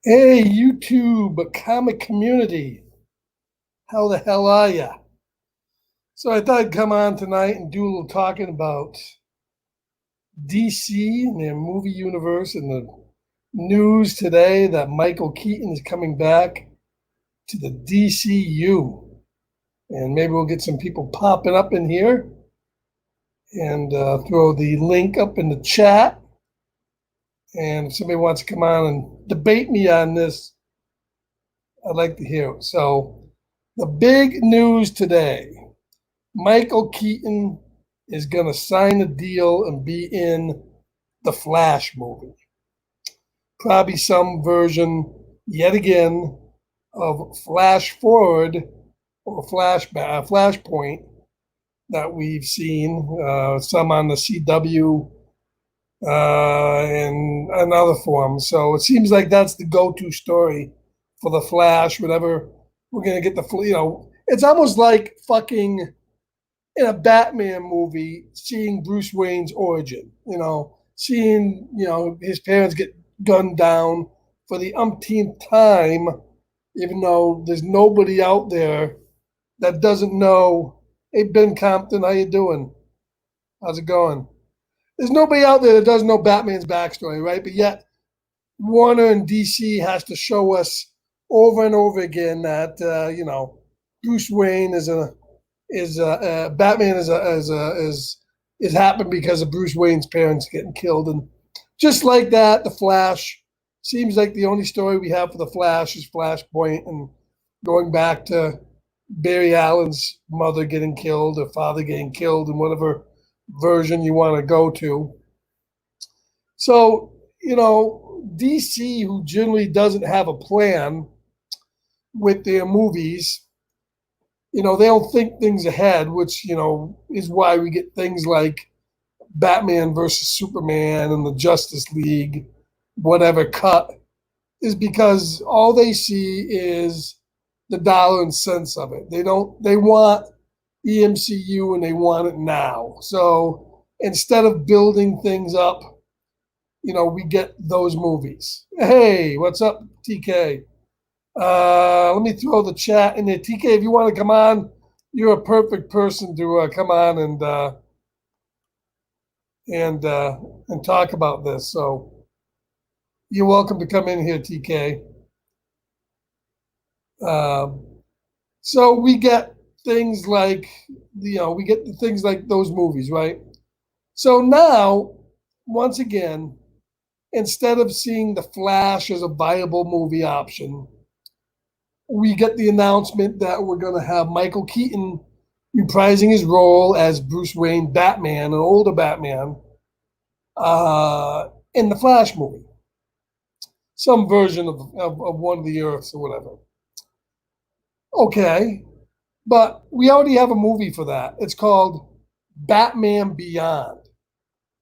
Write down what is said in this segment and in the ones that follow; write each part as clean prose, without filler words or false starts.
Hey, YouTube comic community. How the hell are ya? So I thought I'd come on tonight and do a little talking about DC and their movie universe and the news today that Michael Keaton is coming back to the DCU. And maybe we'll get some people popping up in here and throw the link up in the chat. And if somebody wants to come on and debate me on this, I'd like to hear it. So the big news today, Michael Keaton is going to sign a deal and be in the Flash movie. Probably some version, yet again, of Flash Forward or Flashpoint that we've seen, some on the CW and other forms. So it seems like that's the go-to story for the Flash. Whatever we're going to get it's almost like fucking in a Batman movie, seeing Bruce Wayne's origin, seeing, his parents get gunned down for the umpteenth time, even though there's nobody out there that doesn't know, hey, Ben Compton, how you doing? How's it going? There's nobody out there that doesn't know Batman's backstory, right? But yet Warner and DC has to show us over and over again that, Bruce Wayne Batman is happened because of Bruce Wayne's parents getting killed. And just like that, the Flash seems like the only story we have for the Flash is Flashpoint and going back to Barry Allen's mother getting killed or father getting killed in whatever version you want to go to. So, DC, who generally doesn't have a plan with their movies, they don't think things ahead, which, is why we get things like Batman versus Superman and the Justice League, whatever cut, is because all they see is the dollar and cents of it. They want the MCU and they want it now. So instead of building things up, we get those movies. Hey, what's up, TK? Let me throw the chat in there. TK, if you want to come on, you're a perfect person to come on and talk about this. So you're welcome to come in here, TK. So we get things like, things like those movies, right? So now, once again, instead of seeing the Flash as a viable movie option, we get the announcement that we're going to have Michael Keaton reprising his role as Bruce Wayne Batman, an older Batman, in the Flash movie. Some version of one of the Earths or whatever. Okay, but we already have a movie for that. It's called Batman Beyond.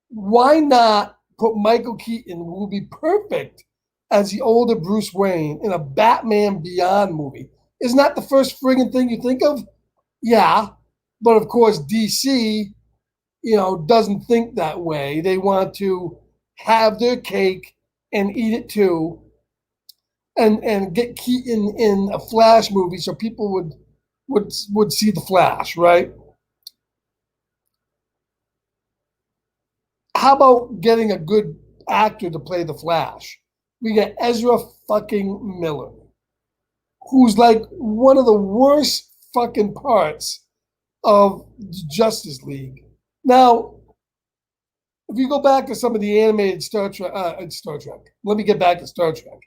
Why not put Michael Keaton, who will be perfect as the older Bruce Wayne, in a Batman Beyond movie? Isn't that the first friggin' thing you think of? Yeah, but of course DC, doesn't think that way. They want to have their cake and eat it too, and get Keaton in a Flash movie so people would see the Flash, right? How about getting a good actor to play the Flash? We get Ezra fucking Miller, who's like one of the worst fucking parts of Justice League. Now, if you go back to some of the animated Star Trek, let me get back to Star Trek.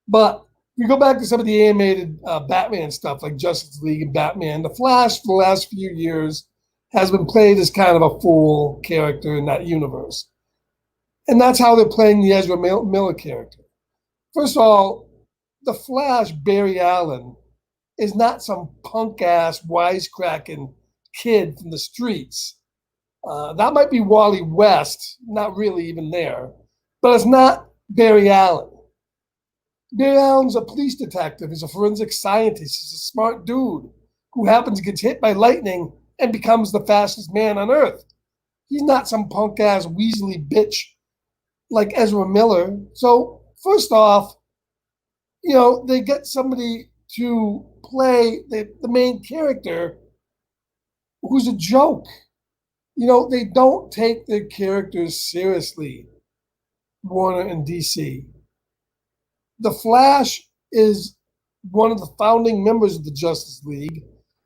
But if you go back to some of the animated Batman stuff like Justice League and Batman, the Flash for the last few years has been played as kind of a fool character in that universe. And that's how they're playing the Ezra Miller character. First of all, the Flash, Barry Allen, is not some punk-ass, wisecracking kid from the streets. That might be Wally West, not really even there, but it's not Barry Allen. Barry Allen's a police detective. He's a forensic scientist. He's a smart dude who happens to get hit by lightning and becomes the fastest man on Earth. He's not some punk-ass Weasley bitch like Ezra Miller. So, first off, they get somebody to play the main character who's a joke. They don't take their characters seriously, Warner and DC. The Flash is one of the founding members of the Justice League,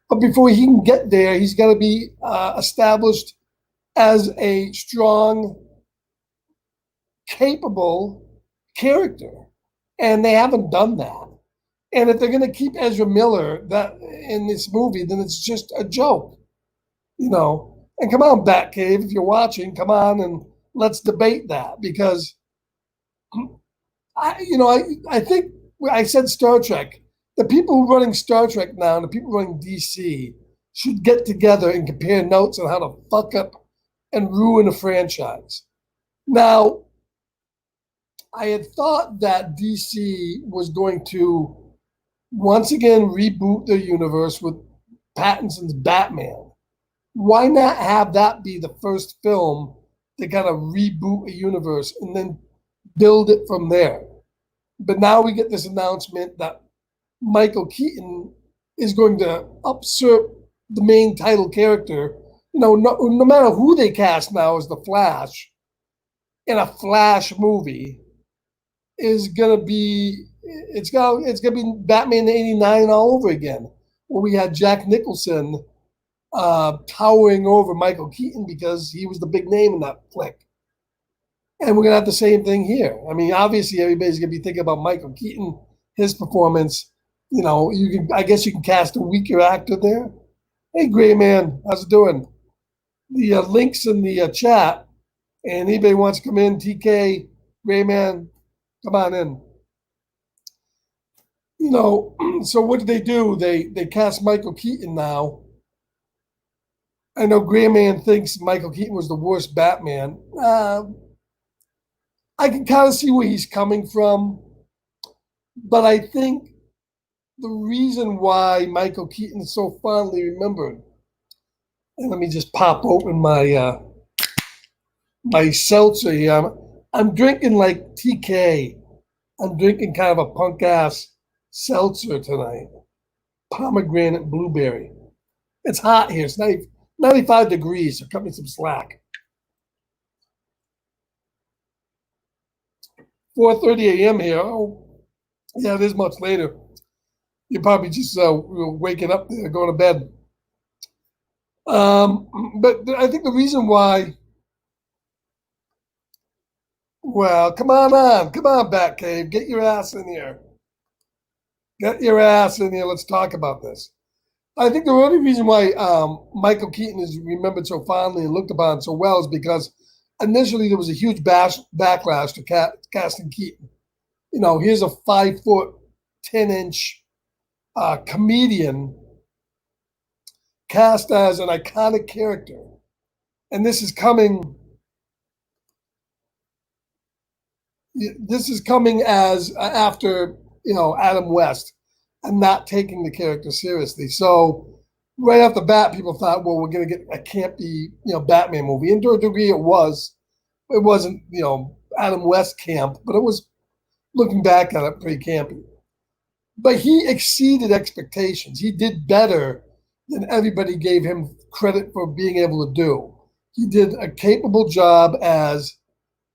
but before he can get there, he's got to be established as a strong, capable character, and they haven't done that. And if they're going to keep Ezra Miller that in this movie, then it's just a joke, you know. And come on, Batcave, if you're watching, come on and let's debate that because I think I said Star Trek. The people who are running Star Trek now and the people running DC should get together and compare notes on how to fuck up and ruin a franchise. Now, I had thought that DC was going to once again reboot their universe with Pattinson's Batman. Why not have that be the first film to kind of reboot a universe and then build it from there? But now we get this announcement that Michael Keaton is going to usurp the main title character. No matter who they cast now as the Flash in a Flash movie, is gonna be it's gonna be Batman '89 all over again, where we had Jack Nicholson towering over Michael Keaton because he was the big name in that flick. And we're gonna have the same thing here. I mean, obviously everybody's gonna be thinking about Michael Keaton, his performance. I guess you can cast a weaker actor there. Hey, Gray Man, how's it doing? The links in the chat, and anybody wants to come in, TK, Gray Man, come on in. So what did they do? They cast Michael Keaton now. I know Gray Man thinks Michael Keaton was the worst Batman. I can kind of see where he's coming from, but I think the reason why Michael Keaton is so fondly remembered, and let me just pop open my seltzer here. I'm drinking like TK. I'm drinking kind of a punk ass seltzer tonight. Pomegranate blueberry. It's hot here. It's 95 degrees, so cut me some slack. 4:30 a.m. here. Oh, yeah, it is much later. You're probably just waking up there, going to bed. But I think the reason why, well, come on, Batcave, get your ass in here. Get your ass in here. Let's talk about this. I think the only reason why Michael Keaton is remembered so fondly and looked upon so well is because initially there was a huge backlash to casting Keaton. Here's a 5'10" comedian cast as an iconic character, and this is coming. This is coming as after Adam West and not taking the character seriously. So right off the bat, people thought, well, we're going to get a campy, Batman movie. And to a degree, it was. It wasn't, Adam West camp, but it was, looking back at it, pretty campy. But he exceeded expectations. He did better than everybody gave him credit for being able to do. He did a capable job as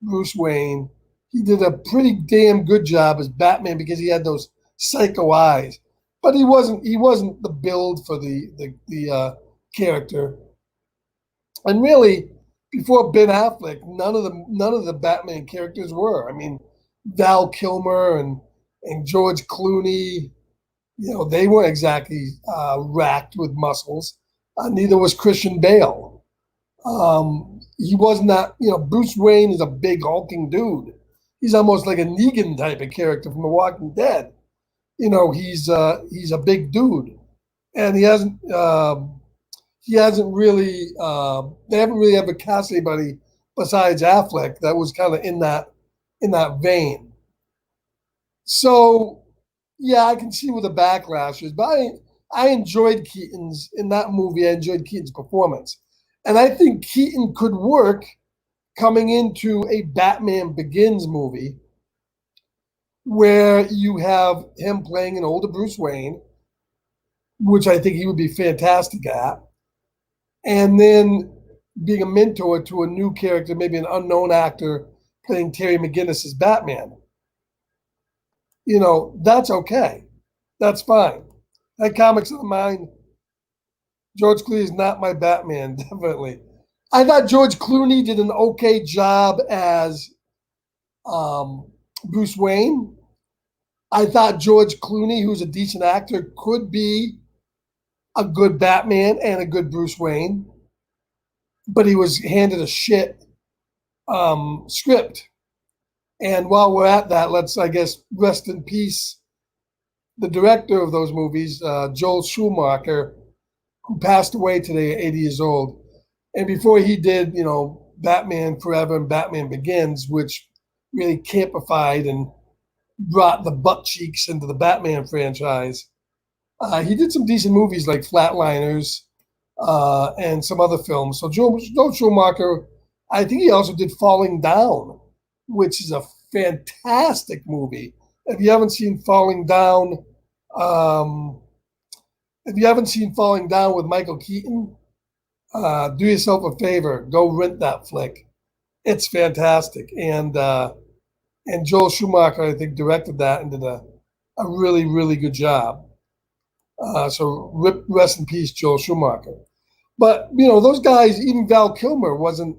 Bruce Wayne. He did a pretty damn good job as Batman because he had those psycho eyes. But he wasn't the build for the character. And really, before Ben Affleck, none of the Batman characters were. I mean, Val Kilmer and George Clooney, they weren't exactly racked with muscles. Neither was Christian Bale. He wasn't that, Bruce Wayne is a big hulking dude. He's almost like a Negan type of character from The Walking Dead. He's a big dude, and he hasn't really they haven't really ever cast anybody besides Affleck that was kind of in that vein. So yeah, I can see where the backlash is, but I enjoyed Keaton's in that movie. I enjoyed Keaton's performance, and I think Keaton could work coming into a Batman Begins movie where you have him playing an older Bruce Wayne, which I think he would be fantastic at, and then being a mentor to a new character, maybe an unknown actor playing Terry McGinnis as Batman. That's okay. That's fine. That comics of the mind. George Clooney is not my Batman, definitely. I thought George Clooney did an okay job as Bruce Wayne. I thought George Clooney, who's a decent actor, could be a good Batman and a good Bruce Wayne, but he was handed a shit script. And while we're at that, let's, I guess, rest in peace the director of those movies, Joel Schumacher, who passed away today at 80 years old. And before he did, Batman Forever and Batman Begins, which really campified and brought the butt cheeks into the Batman franchise, he did some decent movies like Flatliners and some other films. So Joel Schumacher, I think he also did Falling Down, which is a fantastic movie. If you haven't seen Falling Down, with Michael Keaton, do yourself a favor, go rent that flick. It's fantastic, and Joel Schumacher, I think, directed that and did a really, really good job. So rest in peace, Joel Schumacher. But those guys, even Val Kilmer wasn't.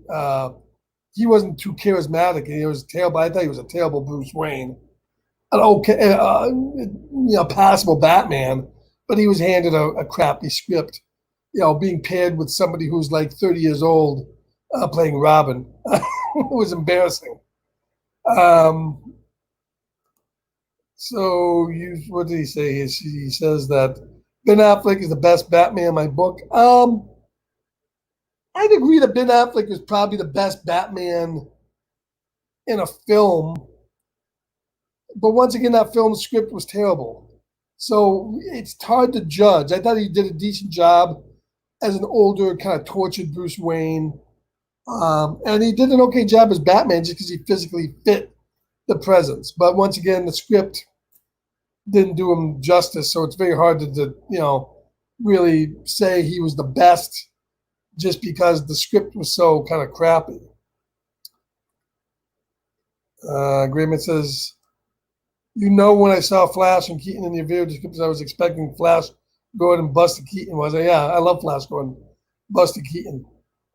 He wasn't too charismatic, and he was terrible. I thought he was a terrible Bruce Wayne, an okay, passable Batman, but he was handed a crappy script. Being paired with somebody who's like 30 years old playing Robin. It was embarrassing. What did he say? He says that Ben Affleck is the best Batman in my book. I'd agree that Ben Affleck is probably the best Batman in a film. But once again, that film script was terrible. So it's hard to judge. I thought he did a decent job as an older, kind of tortured Bruce Wayne. And he did an okay job as Batman just because he physically fit the presence. But once again, the script didn't do him justice. So it's very hard to really say he was the best just because the script was so kind of crappy. Grayman says, when I saw Flash and Keaton in your video descriptions, I was expecting Flash Gordon Buster Keaton. Yeah, I love Flash Gordon Buster Keaton.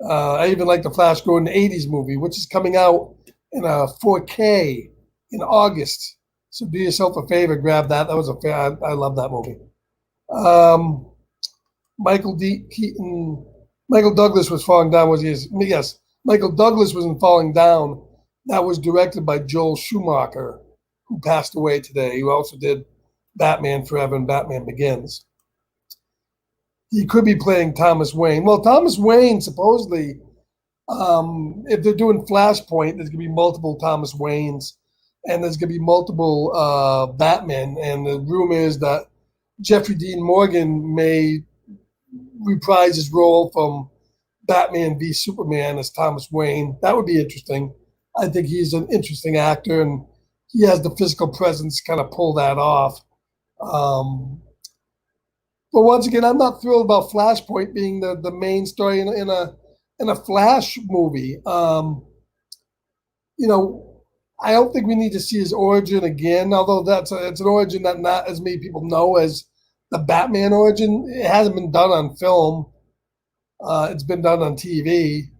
I even like the Flash Gordon 80s movie, which is coming out in a 4K in August. So do yourself a favor, grab that. That was I love that movie. Michael Douglas was Falling Down. Yes, Michael Douglas was in Falling Down. That was directed by Joel Schumacher, who passed away today. He also did Batman Forever and Batman Begins. He could be playing Thomas Wayne. Well, Thomas Wayne, supposedly, if they're doing Flashpoint, there's going to be multiple Thomas Waynes, and there's going to be multiple Batmen. And the rumor is that Jeffrey Dean Morgan may reprise his role from Batman v Superman as Thomas Wayne. That would be interesting. I think he's an interesting actor, and he has the physical presence to kind of pull that off. But once again, I'm not thrilled about Flashpoint being the main story in a Flash movie. I don't think we need to see his origin again, although it's an origin that not as many people know as the Batman origin. It hasn't been done on film. It's been done on TV.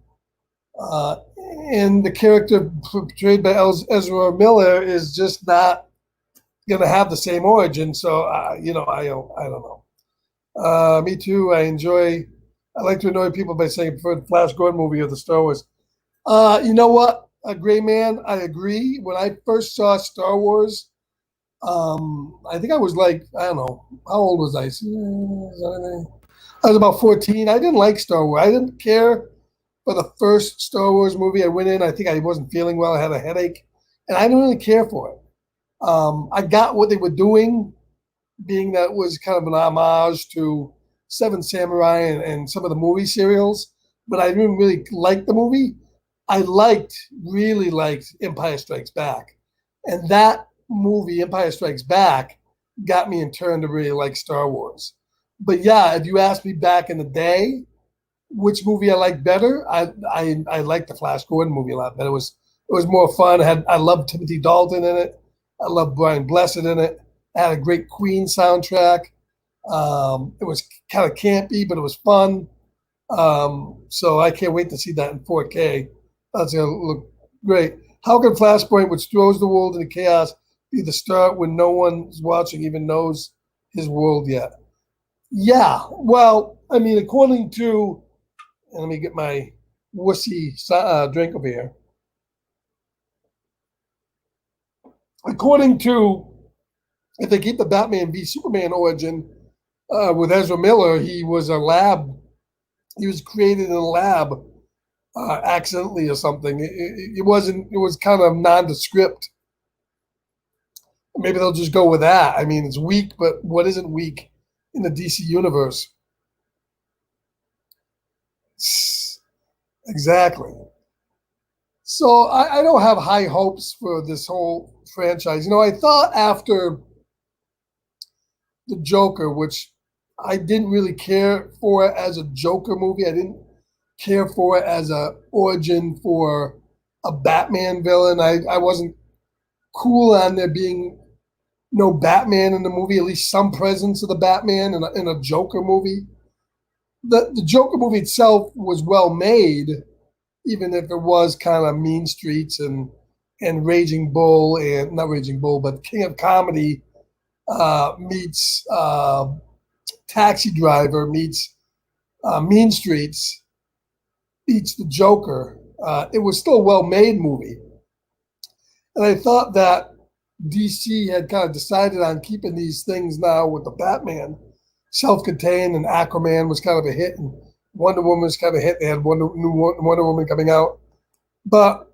And the character portrayed by Ezra Miller is just not going to have the same origin. So, I don't know. Me too. I like to annoy people by saying I prefer the Flash Gordon movie or the Star Wars. You know what? A Gray Man, I agree. When I first saw Star Wars, I think I was like, I don't know, how old was I? I was about 14. I didn't like Star Wars. I didn't care for the first Star Wars movie. I went in, I think I wasn't feeling well. I had a headache, and I didn't really care for it. I got what they were doing, being that it was kind of an homage to Seven Samurai and some of the movie serials, but I didn't really like the movie. I really liked Empire Strikes Back. And that movie, Empire Strikes Back, got me in turn to really like Star Wars. But yeah, if you asked me back in the day, which movie I like better, I like the Flash Gordon movie a lot better. It was more fun. I loved Timothy Dalton in it. I loved Brian Blessed in it. It had a great Queen soundtrack. It was kind of campy, but it was fun. So I can't wait to see that in 4K. That's gonna look great. How can Flashpoint, which throws the world into chaos, be the start when no one's watching even knows his world yet? Yeah, well, I mean, according to, and let me get my wussy drink over here. According to, if they keep the Batman v Superman origin with Ezra Miller, he was a lab. He was created in a lab accidentally or something. It wasn't. It was kind of nondescript. Maybe they'll just go with that. I mean, it's weak, but what isn't weak in the DC universe? Exactly. So I don't have high hopes for this whole franchise. I thought after the Joker, which I didn't really care for it as a Joker movie. I didn't care for it as a origin for a Batman villain. I wasn't cool on there being no Batman in the movie, at least some presence of the Batman in a Joker movie. The Joker movie itself was well made, even if it was kind of Mean Streets and Raging Bull, and not Raging Bull, but King of Comedy meets Taxi Driver meets Mean Streets meets the Joker. It was still a well made movie, and I thought that DC had kind of decided on keeping these things now with the Batman self-contained, and Aquaman was kind of a hit, and Wonder Woman was kind of a hit. They had new Wonder Woman coming out, but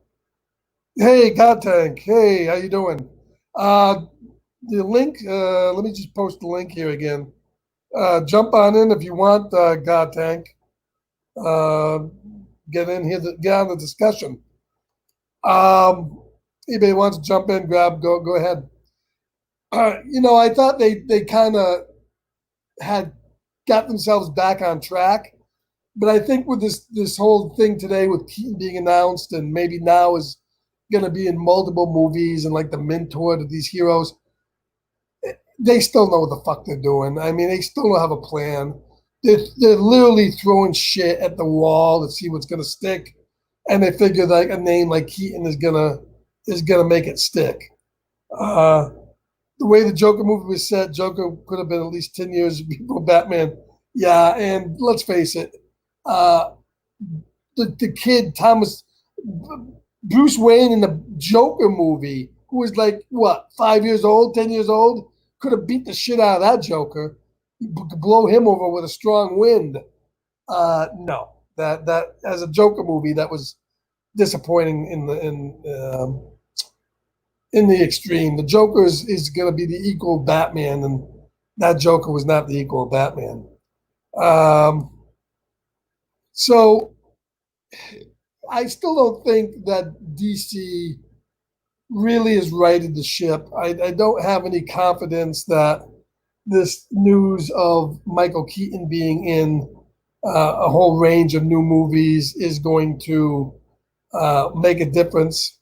hey, God Tank, hey, how you doing? The link. Let me just post the link here again. Jump on in if you want, God Tank. Uh, get in here, get on the discussion. Anybody wants to jump in, go ahead. I thought they kind of had got themselves back on track, but I think with this whole thing today with Keaton being announced, and maybe now is going to be in multiple movies and like the mentor to these heroes, they still know what the fuck they're doing. I mean, they still don't have a plan. They're literally throwing shit at the wall to see what's gonna stick, and they figure like a name like Keaton is gonna make it stick. Uh, the way the Joker movie was set, Joker could have been at least 10 years before Batman. Yeah, and let's face it, uh, the kid Thomas Bruce Wayne in the Joker movie, who was like what 5 years old, 10 years old, could have beat the shit out of that Joker, blow him over with a strong wind. No, that as a Joker movie, that was disappointing in the extreme. The Joker is going to be the equal of Batman, and that Joker was not the equal of Batman. So I still don't think that DC really has righted the ship. I don't have any confidence that this news of Michael Keaton being in a whole range of new movies is going to make a difference.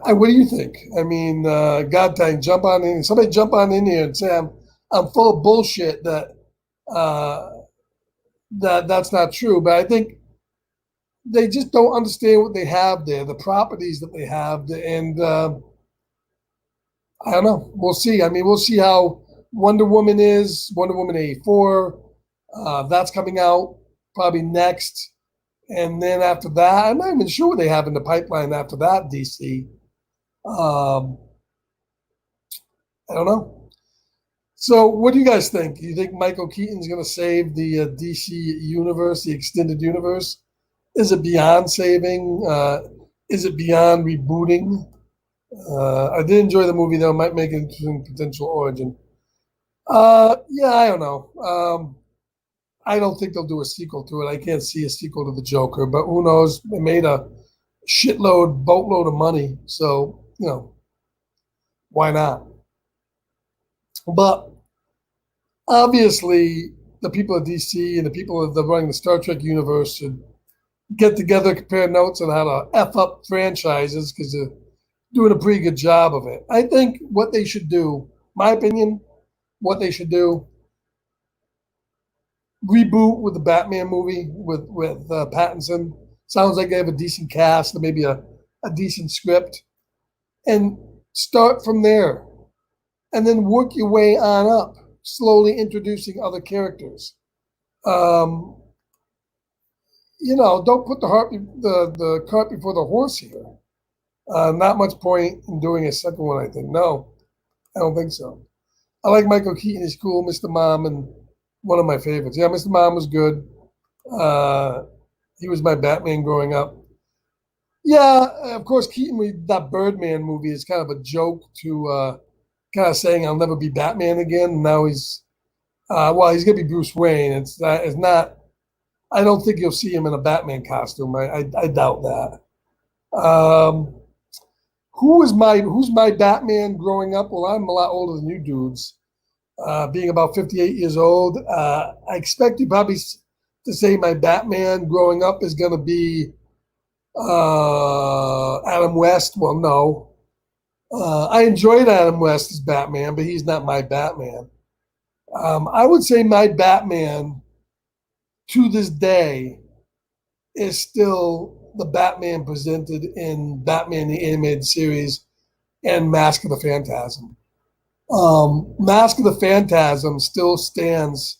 What do you think? I mean, God dang, jump on in. Somebody jump on in here and say I'm full of bullshit uh, that's not true. But I think they just don't understand what they have there, the properties that they have, and I don't know. We'll see. I mean, we'll see how Wonder Woman is. Wonder Woman 84. That's coming out probably next. And then after that, I'm not even sure what they have in the pipeline after that, DC. Um, I don't know. So, what do you guys think? Do you think Michael Keaton's going to save the DC universe, the extended universe? Is it beyond saving? Is it beyond rebooting? I did enjoy the movie, though. Might make an interesting potential origin. Yeah, I don't know. I don't think they'll do a sequel to it. I can't see a sequel to the Joker, but who knows? They made a boatload of money. So, why not? But obviously, the people at DC and the people that are running the Star Trek universe should get together, compare notes on how to F up franchises because they're doing a pretty good job of it. I think what they should do, my opinion, what they should do, reboot with the Batman movie with Pattinson. Sounds like they have a decent cast and maybe a decent script, and start from there, and then work your way on up, slowly introducing other characters. Um, don't put the cart before the horse here. Not much point in doing a second one, I think. No, I don't think so. I like Michael Keaton. He's cool. Mr. Mom, and one of my favorites. Yeah, Mr. Mom was good. He was my Batman growing up. Yeah, of course, Keaton, that Birdman movie is kind of a joke to kind of saying I'll never be Batman again. Now he's going to be Bruce Wayne. It's not, I don't think you'll see him in a Batman costume. I doubt that. Um, who's my Batman growing up? Well, I'm a lot older than you dudes. Being about 58 years old, I expect you probably to say my Batman growing up is going to be Adam West. Well, no. I enjoyed Adam West as Batman, but he's not my Batman. I would say my Batman to this day is still the Batman presented in Batman the Animated Series and Mask of the Phantasm. Mask of the Phantasm still stands,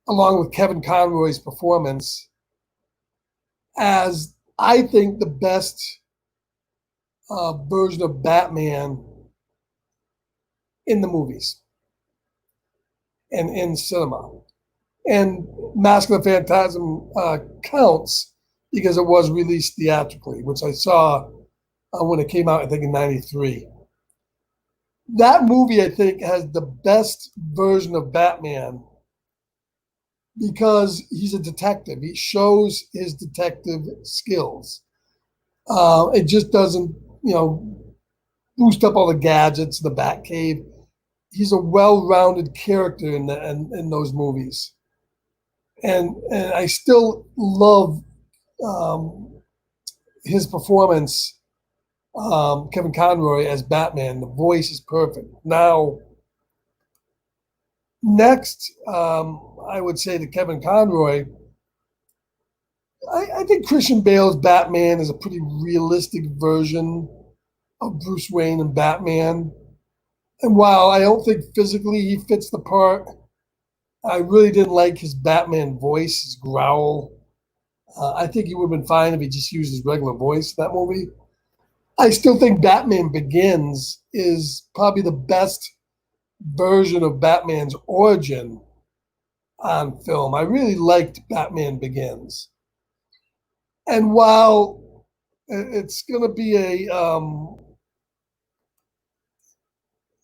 along with Kevin Conroy's performance, as I think the best version of Batman in the movies and in cinema. And Mask of the Phantasm counts because it was released theatrically, which I saw when it came out, I think, in '93. That movie, I think, has the best version of Batman because he's a detective. He shows his detective skills. It just doesn't, boost up all the gadgets, the Batcave. He's a well-rounded character in those movies, and I still love his performance. Kevin Conroy as Batman. The voice is perfect. Now, next, I would say to Kevin Conroy, I think Christian Bale's Batman is a pretty realistic version of Bruce Wayne and Batman. And while I don't think physically he fits the part, I really didn't like his Batman voice, his growl. I think he would have been fine if he just used his regular voice in that movie. I still think Batman Begins is probably the best version of Batman's origin on film. I really liked Batman Begins. And while it's going to be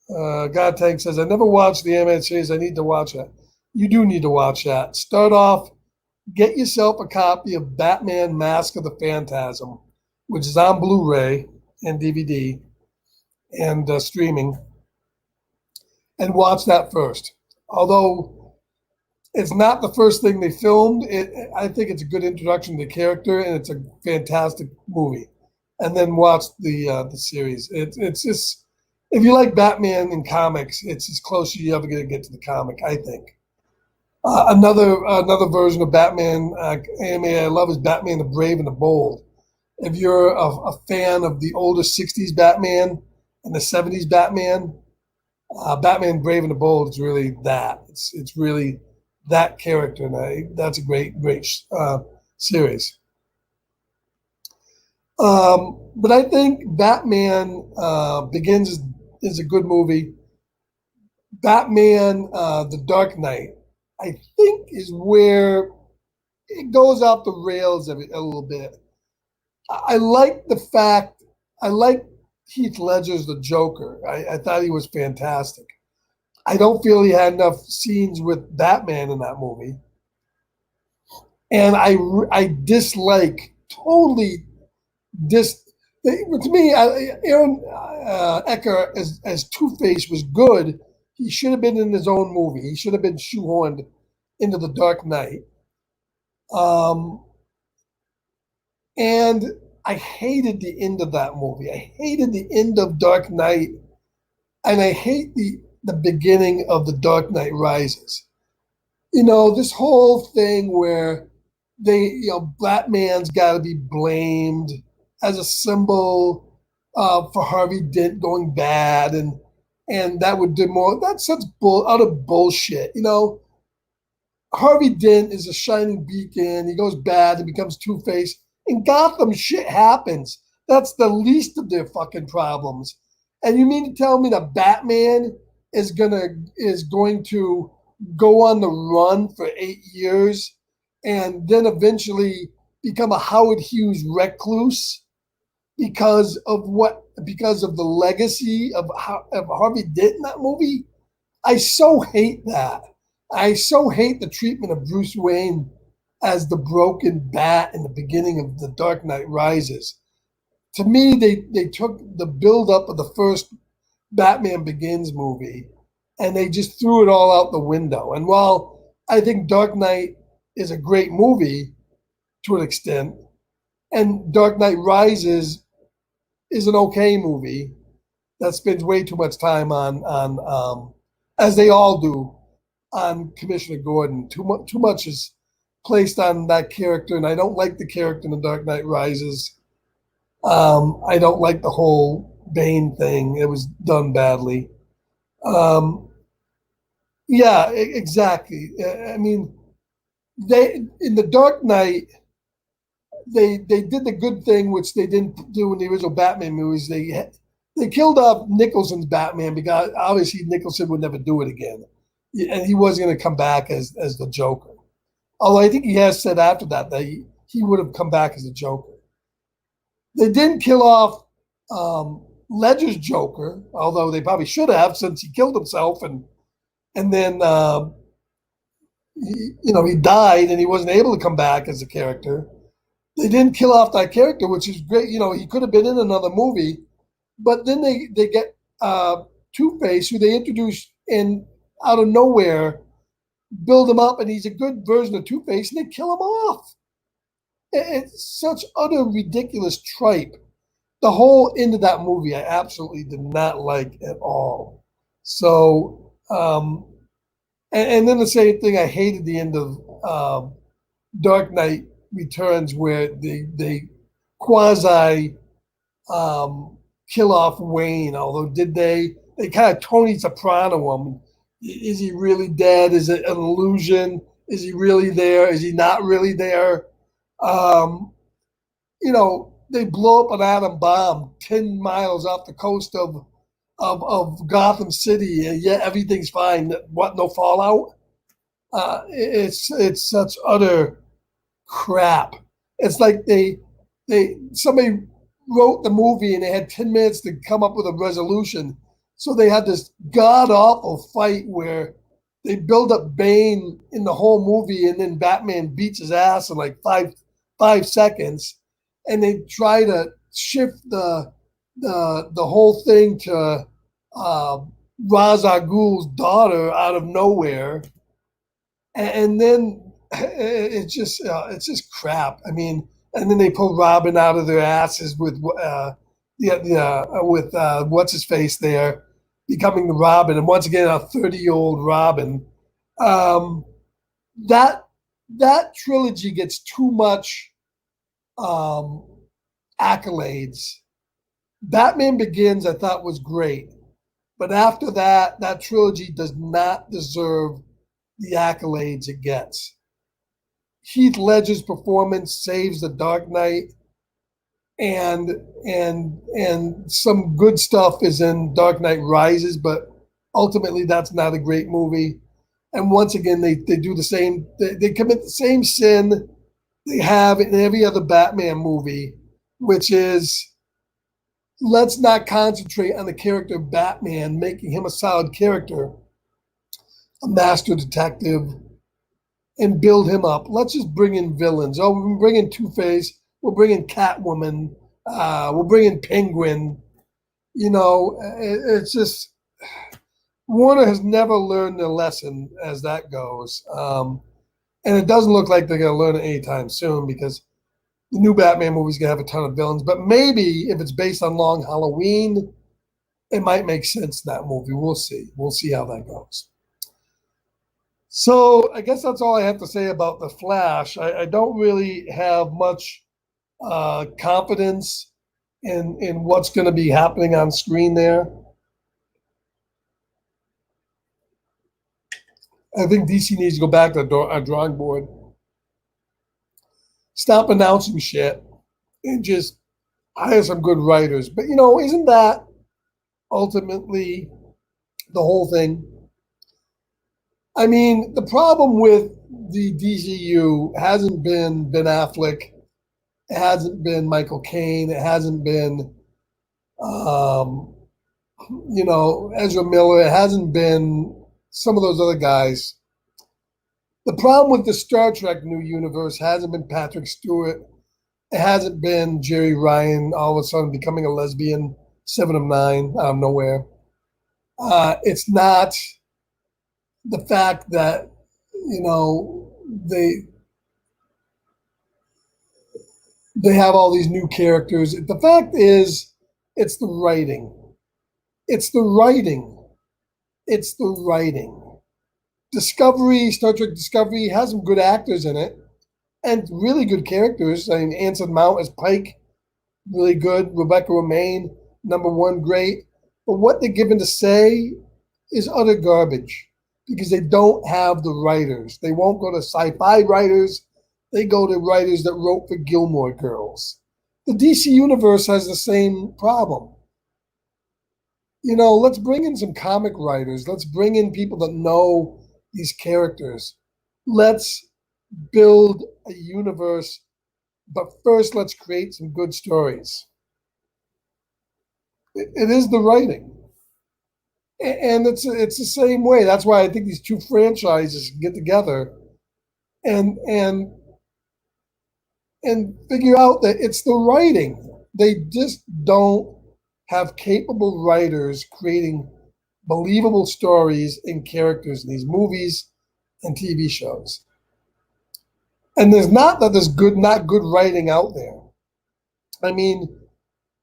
God Tank says, I never watched the animated series. I need to watch it. You do need to watch that. Start off, get yourself a copy of Batman Mask of the Phantasm, which is on Blu-ray and DVD and streaming, and watch that first. Although it's not the first thing they filmed, I think it's a good introduction to the character, and it's a fantastic movie. And then watch the series. It's just, if you like Batman in comics, it's as close as you're ever going to get to the comic, I think. Another version of Batman anime I love is Batman the Brave and the Bold. If you're a fan of the older '60s Batman and the '70s Batman, Batman Brave and the Bold is really that. It's really that character, and that's a great series. But I think Batman Begins is a good movie. Batman The Dark Knight, I think, is where it goes off the rails a little bit. I like Heath Ledger's the Joker. I thought he was fantastic. I don't feel he had enough scenes with Batman in that movie. And I dislike totally This to me, Aaron Ecker as Two Face was good. He should have been in his own movie. He should have been shoehorned into the Dark Knight. Um, and I hated the end of that movie. I hated the end of Dark Knight, and I hate the beginning of the Dark Knight Rises. This whole thing where Batman's got to be blamed as a symbol for Harvey Dent going bad, and that would do more. That's such utter bullshit. Harvey Dent is a shining beacon. He goes bad and becomes Two Face. In Gotham, shit happens. That's the least of their fucking problems. And you mean to tell me that Batman is going to go on the run for 8 years and then eventually become a Howard Hughes recluse because of the legacy of Harvey Dent in that movie? I so hate that. I so hate the treatment of Bruce Wayne as the broken bat in the beginning of The Dark Knight Rises. To me, they took the buildup of the first Batman Begins movie and they just threw it all out the window. And while I think Dark Knight is a great movie to an extent, and Dark Knight Rises is an okay movie that spends way too much time on as they all do, on Commissioner Gordon. Too much is placed on that character, and I don't like the character in The Dark Knight Rises. I don't like the whole Bane thing. It was done badly. Um, yeah, exactly. I mean, they in The Dark Knight, they did the good thing, which they didn't do in the original Batman movies. They killed off Nicholson's Batman because obviously Nicholson would never do it again, and he wasn't going to come back as the Joker. Although I think he has said after that he would have come back as a Joker. They didn't kill off Ledger's Joker, although they probably should have, since he killed himself and then he died and he wasn't able to come back as a character. They didn't kill off that character, which is great. He could have been in another movie, but then they get Two Face, who they introduced in out of nowhere, build him up, and he's a good version of Two Face, and they kill him off. It's such utter ridiculous tripe. The whole end of that movie, I absolutely did not like at all. So, and then the same thing, I hated the end of Dark Knight Returns, where they quasi kill off Wayne. Although did they kind of Tony Soprano him? Is he really dead? Is it an illusion? Is he really there? Is he not really there? Um, they blow up an atom bomb 10 miles off the coast of Gotham City, and yet everything's fine. What? No fallout? It's such utter crap. It's like somebody wrote the movie and they had 10 minutes to come up with a resolution. So they had this god awful fight where they build up Bane in the whole movie, and then Batman beats his ass in like 5 seconds, and they try to shift the whole thing to Ra's al Ghul's daughter out of nowhere, and then it's just crap. I mean, and then they pull Robin out of their asses with with what's his face there becoming the Robin, and once again a 30-year-old Robin. Um, that that trilogy gets too much um, accolades. Batman Begins, I thought, was great, but after that, that trilogy does not deserve the accolades it gets. Heath Ledger's performance saves The Dark Knight, and some good stuff is in Dark Knight Rises, but ultimately that's not a great movie. And once again, they do the same. They commit the same sin they have in every other Batman movie, which is let's not concentrate on the character of Batman, making him a solid character, a master detective, and build him up. Let's just bring in villains. Oh, we're bringing Two Face. We're bringing Catwoman. We'll bring in Penguin. It's just Warner has never learned a lesson as that goes. And it doesn't look like they're going to learn it anytime soon because the new Batman movie's going to have a ton of villains. But maybe if it's based on Long Halloween, it might make sense, that movie. We'll see. We'll see how that goes. So I guess that's all I have to say about The Flash. I don't really have much confidence in what's going to be happening on screen there. I think DC needs to go back to the drawing board. Stop announcing shit and just hire some good writers. But, isn't that ultimately the whole thing? I mean, the problem with the DCU hasn't been Ben Affleck. It hasn't been Michael Caine. It hasn't been, Ezra Miller. It hasn't been some of those other guys. The problem with the Star Trek new universe hasn't been Patrick Stewart. It hasn't been Jerry Ryan all of a sudden becoming a lesbian, 7 of 9 out of nowhere. It's not the fact that, they have all these new characters. The fact is, it's the writing. It's the writing. It's the writing. Discovery, Star Trek Discovery has some good actors in it and really good characters. I mean, Anson Mount as Pike, really good. Rebecca Romijn, #1, great. But what they're given to say is utter garbage because they don't have the writers. They won't go to sci-fi writers. They go to writers that wrote for Gilmore Girls. The DC Universe has the same problem. Let's bring in some comic writers. Let's bring in people that know these characters. Let's build a universe, but first let's create some good stories. It is the writing. And it's the same way. That's why I think these two franchises can get together and figure out that it's the writing. They just don't have capable writers creating believable stories and characters in these movies and TV shows. And there's not that there's not good writing out there. I mean,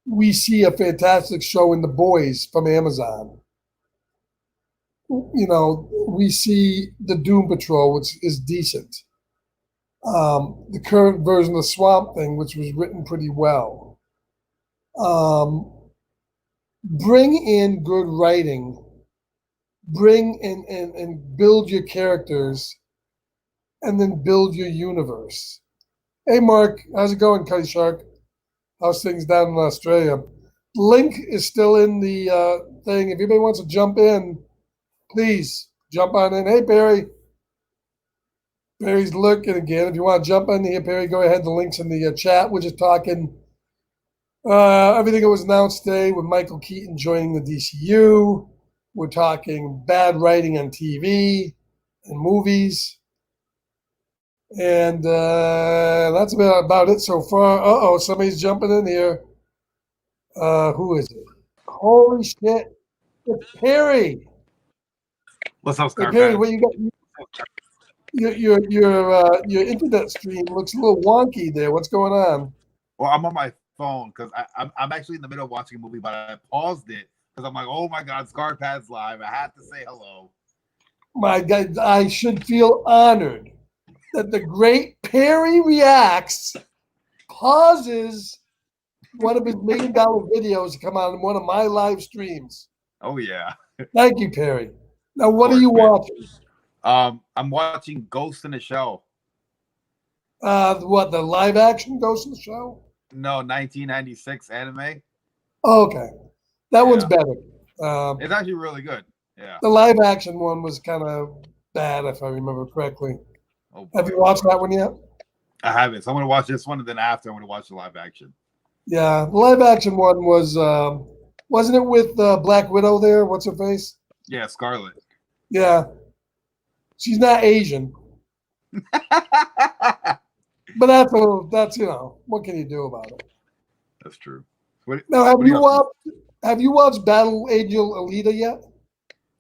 we see a fantastic show in The Boys from Amazon. We see the Doom Patrol, which is decent. The current version of Swamp Thing, which was written pretty well. Bring in good writing. Bring in and build your characters, and then build your universe. Hey, Mark, how's it going, Cutty Shark? How's things down in Australia? The link is still in the thing. If anybody wants to jump in, please jump on in. Hey, Perry. Perry's looking again. If you want to jump in here, Perry, go ahead. The link's in the chat. We're just talking everything that was announced today with Michael Keaton joining the DCU. We're talking bad writing on TV and movies. And that's about it so far. Uh-oh, somebody's jumping in here. Who is it? Holy shit. It's Perry. What's up, Scarface? Hey, Perry, what you got? Your internet stream looks a little wonky there. What's going on? Well, I'm on my phone because I'm actually in the middle of watching a movie, but I paused it because I'm like, oh my God, Scarpad's live. I have to say hello. My God, I should feel honored that the great Perry Reacts pauses one of his $1 million videos to come out in one of my live streams. Oh, yeah. Thank you, Perry. Now, what are you watching? I'm watching Ghost in the Shell. What, the live action Ghost in the Shell? No, 1996 anime. Oh, okay. That one's better. It's actually really good. Yeah. The live action one was kind of bad, if I remember correctly. Oh, have you watched that one yet? I haven't. So I'm going to watch this one, and then after I'm going to watch the live action. Yeah, the live action one was, wasn't it with Black Widow there? What's her face? Yeah, Scarlet. Yeah. She's not Asian. But that's, what can you do about it? That's true. Now, have what are you up to? watched Battle Angel Alita yet?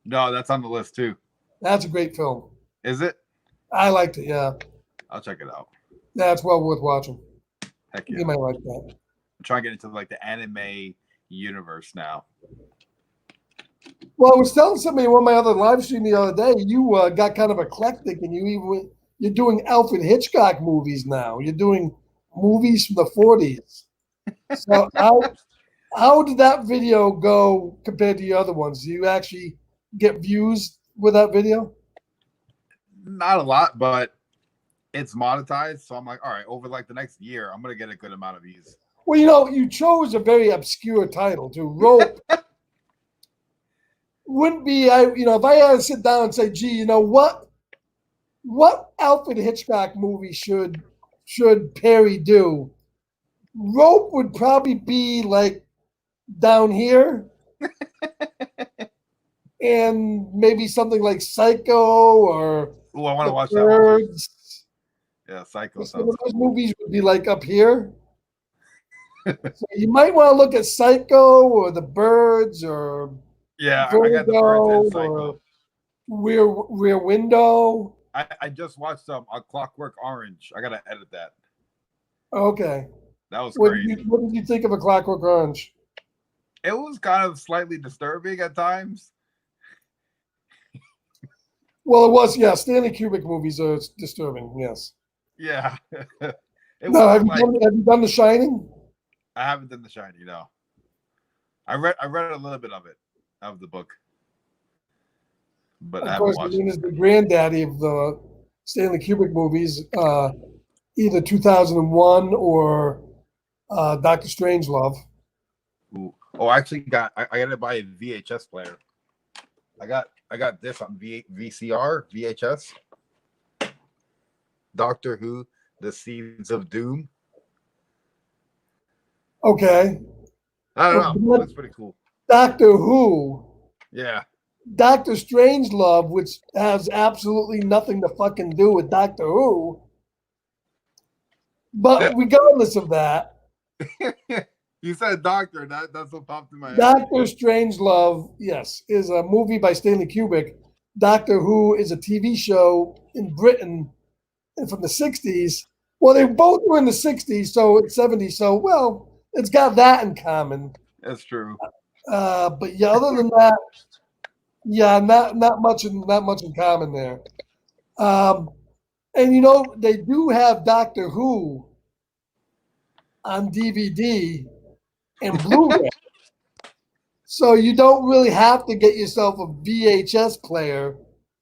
No, that's on the list too. That's a great film. Is it? I liked it. Yeah, I'll check it out. that's well worth watching. Heck You yeah. might like that. I'm trying to get into like the anime universe now. Well, I was telling somebody on my other live stream the other day, you got kind of eclectic, and you're doing Alfred Hitchcock movies now. You're doing movies from the 40s. So how did that video go compared to the other ones? Do you actually get views with that video? Not a lot, but it's monetized. So I'm like, all right, over like the next year, I'm gonna get a good amount of views. Well, you chose a very obscure title to rope. Wouldn't be if I had to sit down and say, gee, what Alfred Hitchcock movie should Perry do? Rope would probably be like Down Here, and maybe something like Psycho or Oh, I want to The watch that one too. Birds. Yeah, Psycho Some of sounds those cool. movies would be like up here. So you might want to look at Psycho or The Birds or Yeah, I got the Birds Vertigo and or Psycho. Rear Window. I just watched A Clockwork Orange. I gotta edit that. Okay. That was What crazy. did you think of A Clockwork Orange? It was kind of slightly disturbing at times. Well, it was, yeah. Stanley Kubrick movies are disturbing, yes. Yeah. It No, wasn't like have you done The Shining? I haven't done The Shining, no. I read a little bit of it, of the book. But I Of haven't course, watched he it. is the granddaddy of the Stanley Kubrick movies, either 2001 or Doctor Strangelove. Ooh. Oh, I actually I gotta buy a VHS player. I got this on VCR, VHS. Doctor Who, The Seeds of Doom. Okay. I don't know. Well, That's pretty cool. Doctor Who, Yeah. Doctor Strangelove, which has absolutely nothing to fucking do with Doctor Who. But regardless of that, You said doctor. That's what popped in my head. Doctor Strangelove, yes, is a movie by Stanley Kubrick. Doctor Who is a TV show in Britain from the 60s. Well, they both were in the 60s, so it's 70s. So, well, it's got that in common. That's true. But yeah, other than that, yeah, not much in common there. And they do have Doctor Who on DVD and Blu-ray. So you don't really have to get yourself a VHS player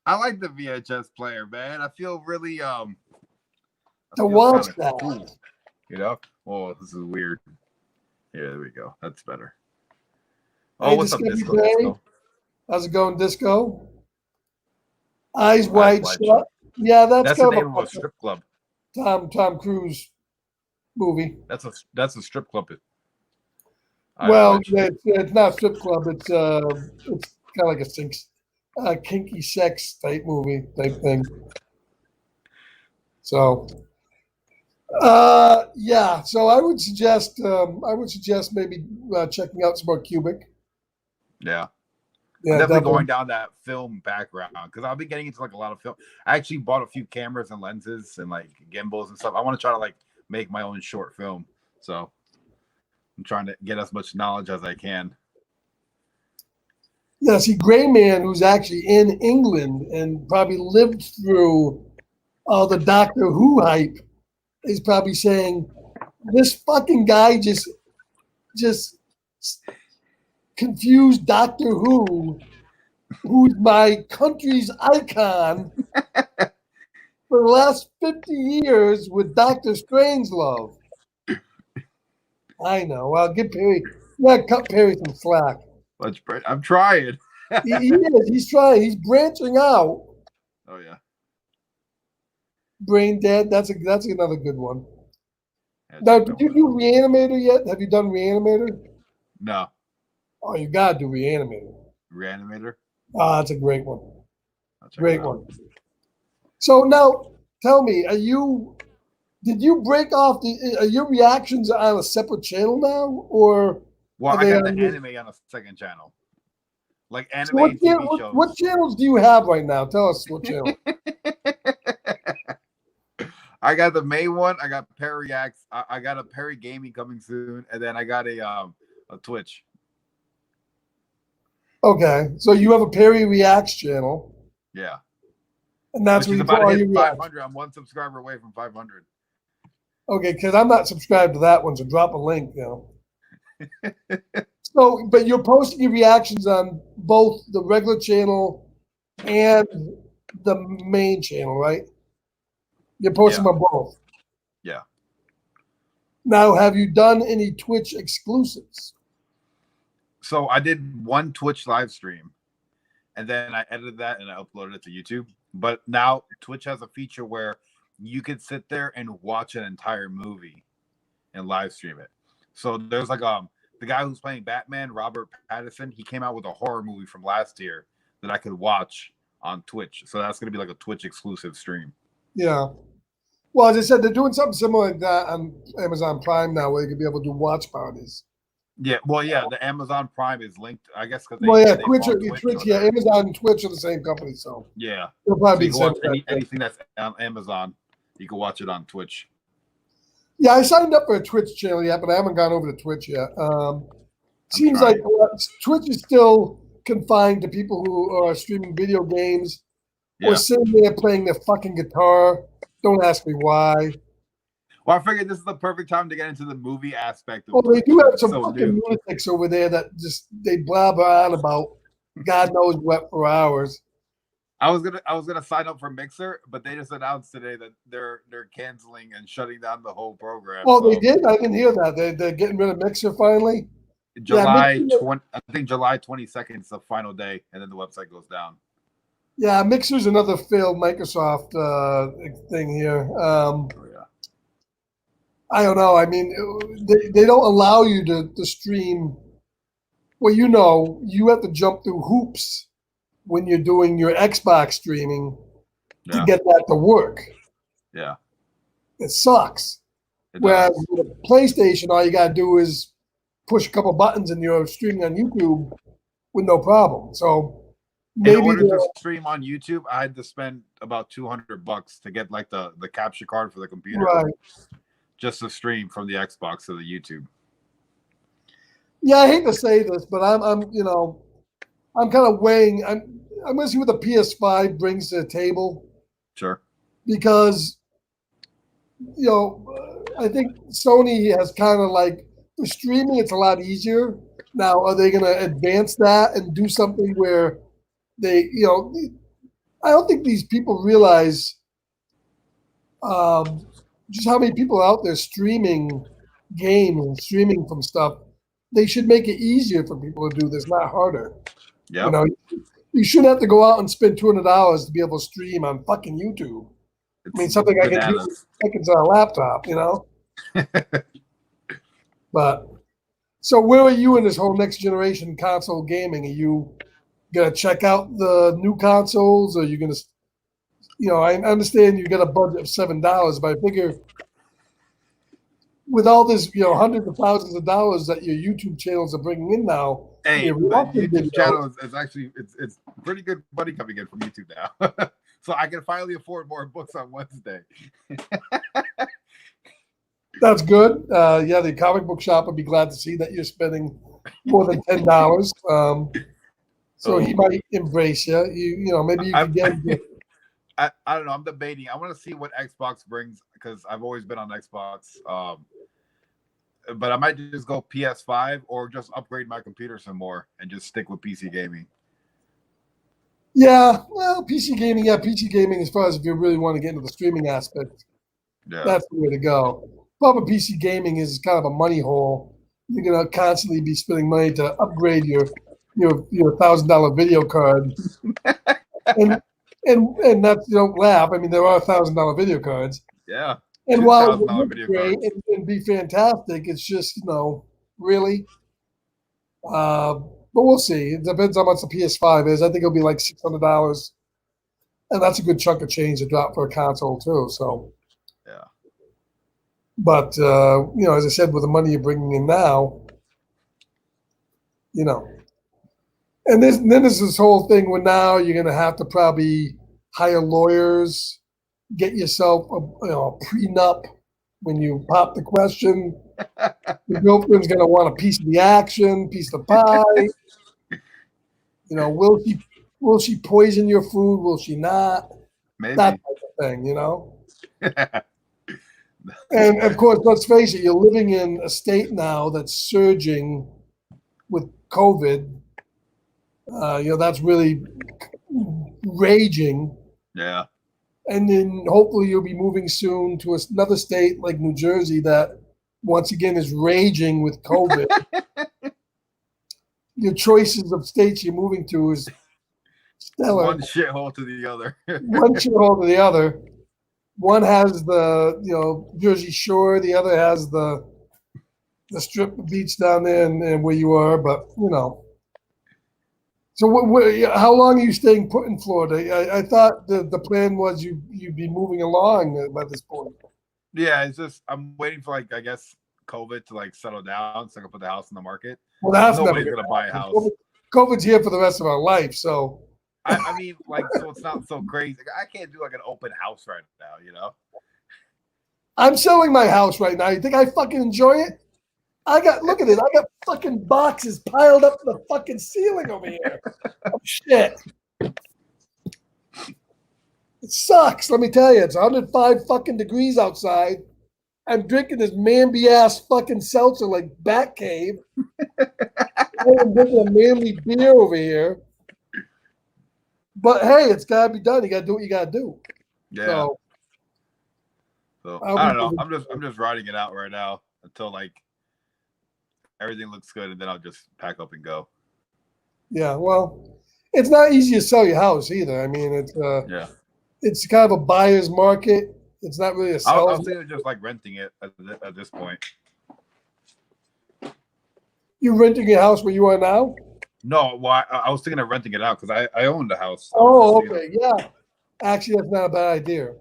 I like the VHS player, man. I feel really to watch that. cool. You know? Oh, this is weird. Yeah, there we go. That's better. Oh, Hey, what's up, Discovery Disco? Day. Disco? How's it going, Disco? Eyes Wide Wide Shut. Shut. Yeah, that's That's the kind name of of a strip club. Tom Cruise movie. That's a strip club. Well, it's not a strip club. It's kind of like a kinky sex type movie type thing. So, yeah. So I would suggest maybe checking out some more Kubrick. Yeah. Yeah, I'm definitely going down that film background because I'll be getting into like a lot of film. I actually bought a few cameras and lenses and like gimbals and stuff. I want to try to like make my own short film. So I'm trying to get as much knowledge as I can. Yeah, see, Gray Man, who's actually in England and probably lived through all the Doctor Who hype, is probably saying, this fucking guy just confused Doctor Who, who's my country's icon, for the last 50 years with Doctor Strangelove. I know. Well, give Perry, cut Perry some slack. I'm trying. He is. He's trying. He's branching out. Oh yeah. Brain Dead. That's another good one. Now, did you do Reanimator yet? Have you done Reanimator? No. Oh, you gotta do Reanimator. Reanimator? Ah, that's a great one. Great one. So now, tell me, are you Did you break off are your reactions on a separate channel now, or Well, are I they got on the your? anime on a second channel, like So anime and TV what shows. channels do you have right now? Tell us what channel. I got the main one. I got Perry Reacts. I got a Perry Gaming coming soon, and then I got a Twitch. Okay, so you have a Perry Reacts channel, Yeah, and that's which where is you put about to all hit your reactions. 500. I'm one subscriber away from 500. Okay, because I'm not subscribed to that one, so drop a link. So, but you're posting your reactions on both the regular channel and the main channel, right? You're posting Yeah, them on both. yeah. Now, have you done any Twitch exclusives? So I did one Twitch live stream, and then I edited that and I uploaded it to YouTube. But now Twitch has a feature where you could sit there and watch an entire movie and live stream it. So there's like the guy who's playing Batman, Robert Pattinson, he came out with a horror movie from last year that I could watch on Twitch. So that's gonna be like a Twitch exclusive stream. Yeah. Well, as I said, they're doing something similar like that on Amazon Prime now, where you can be able to do watch parties. Yeah, well, yeah, the Amazon Prime is linked, I guess, because Well, yeah, they Twitch, bought Twitch. Twitch, So yeah, Amazon and Twitch are the same company, so yeah, it'll so probably you be can the watch same. anything that's on Amazon, you can watch it on Twitch. Yeah, I signed up for a Twitch channel yet, but I haven't gone over to Twitch yet. I'm Seems like trying. Twitch is still confined to people who are streaming video games or Yeah. sitting there playing their fucking guitar. Don't ask me why. Well, I figured this is the perfect time to get into the movie aspect of Oh, they Twitch do because have it's some so fucking new. lunatics over there that just they blabber on about God knows what for hours. I was gonna sign up for Mixer, but they just announced today that they're canceling and shutting down the whole program. Oh, they So did? I didn't hear that. They're getting rid of Mixer finally. Yeah, July Mixer, 20, I think July 22nd is the final day, and then the website goes down. yeah, Mixer's another failed Microsoft thing here. Oh yeah. I don't know. I mean, they don't allow you to stream. Well, you have to jump through hoops when you're doing your Xbox streaming to Yeah. get that to work. Yeah. It sucks. It Whereas does. with a PlayStation, all you gotta do is push a couple buttons and you're streaming on YouTube with no problem. So In maybe order to stream on YouTube, I had to spend about $200 to get like the capture card for the computer, right. just to stream from the Xbox to the YouTube. Yeah, I hate to say this, but I'm kind of weighing. I'm going to see what the PS5 brings to the table Sure. because I think Sony has kind of like for streaming, it's a lot easier. Now, are they going to advance that and do something where I don't think these people realize just how many people are out there streaming games and streaming from stuff. They should make it easier for people to do this, not harder. Yeah. You know, you shouldn't have to go out and spend $200 to be able to stream on fucking YouTube. I mean, something I can do in seconds on a laptop, But so where are you in this whole next generation console gaming? Are you gonna check out the new consoles, or are you gonna? I understand you got a budget of $7, but I figure with all this, hundreds of thousands of dollars that your YouTube channels are bringing in now. Hey, your the reaction YouTube videos, channel is actually it's pretty good money coming in from YouTube now. So I can finally afford more books on Wednesday. That's good. Yeah, the comic book shop would be glad to see that you're spending more than $10. So he might embrace you. Maybe you could get. I don't know. I'm debating. I want to see what Xbox brings because I've always been on Xbox. But I might just go PS5 or just upgrade my computer some more and just stick with PC gaming. Yeah, well, PC gaming. Yeah, PC gaming. As far as if you really want to get into the streaming aspect, that's the way to go. Problem with PC gaming is kind of a money hole. You're gonna constantly be spending money to upgrade your $1,000 video card, and that's don't laugh. I mean, there are $1,000 video cards. Yeah. And while it would be great and be fantastic, it's just really. But we'll see. It depends how much the PS5 is. I think it'll be like $600, and that's a good chunk of change to drop for a console too. So, yeah. But as I said, with the money you're bringing in now, and then there's this whole thing where now you're going to have to probably hire lawyers, get yourself a prenup when you pop the question. Your girlfriend's going to want a piece of the action, piece of the pie. Will she poison your food? Will she not? Maybe. That type of thing, And of course, let's face it, you're living in a state now that's surging with COVID. That's really raging. Yeah. And then hopefully you'll be moving soon to another state like New Jersey that once again is raging with COVID. Your choices of states you're moving to is stellar. One shithole to the other. One shithole to the other. One has the Jersey Shore, the other has the strip of beach down there and where you are, but So how long are you staying put in Florida? I thought the plan was you'd be moving along by this point. Yeah, it's just I'm waiting for I guess COVID to settle down so I can put the house in the market. Well, that's nobody's gonna buy a house. COVID's here for the rest of our life, so. I mean, so it's not so crazy. I can't do an open house right now, I'm selling my house right now. You think I fucking enjoy it? Look at it. I got fucking boxes piled up to the fucking ceiling over here. Oh, shit. It sucks. Let me tell you, it's 105 fucking degrees outside. I'm drinking this manby ass fucking seltzer like Batcave. I'm drinking a manly beer over here. But hey, it's gotta be done. You gotta do what you gotta do. Yeah. So I don't know. I'm just riding it out right now until everything looks good, and then I'll just pack up and go. Yeah, well, it's not easy to sell your house either. I mean, it's kind of a buyer's market. It's not really a seller's. I was thinking of just renting it at this point. You renting your house where you are now? No, well, I was thinking of renting it out because I owned the house. Oh, okay, yeah. Actually, that's not a bad idea.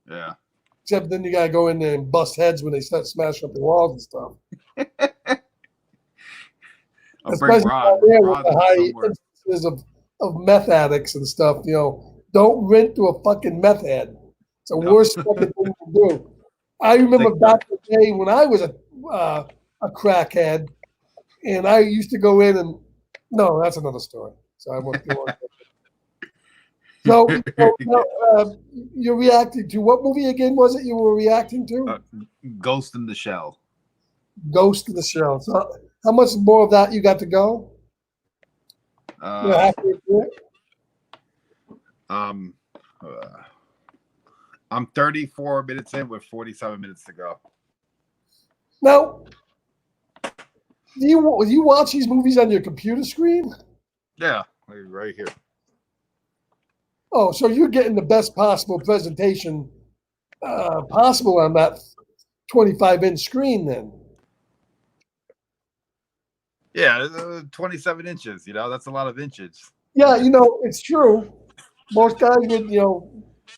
Yeah. Except then you gotta go in there and bust heads when they start smashing up the walls and stuff. Especially out there with the high instances of meth addicts and stuff. Don't rent to a fucking meth head. It's the worst fucking thing to do. I remember back in the day when I was a crackhead, and I used to go in and. No, that's another story. So I won't go on. So you're reacting to what movie again was it you were reacting to? Ghost in the Shell. Ghost in the Shell. So how much more of that you got to go? I'm 34 minutes in with 47 minutes to go. Now, do you watch these movies on your computer screen? Yeah, right here. Oh, so you're getting the best possible presentation possible on that 25-inch screen then? Yeah, 27 inches. That's a lot of inches. Yeah, it's true. Most guys would,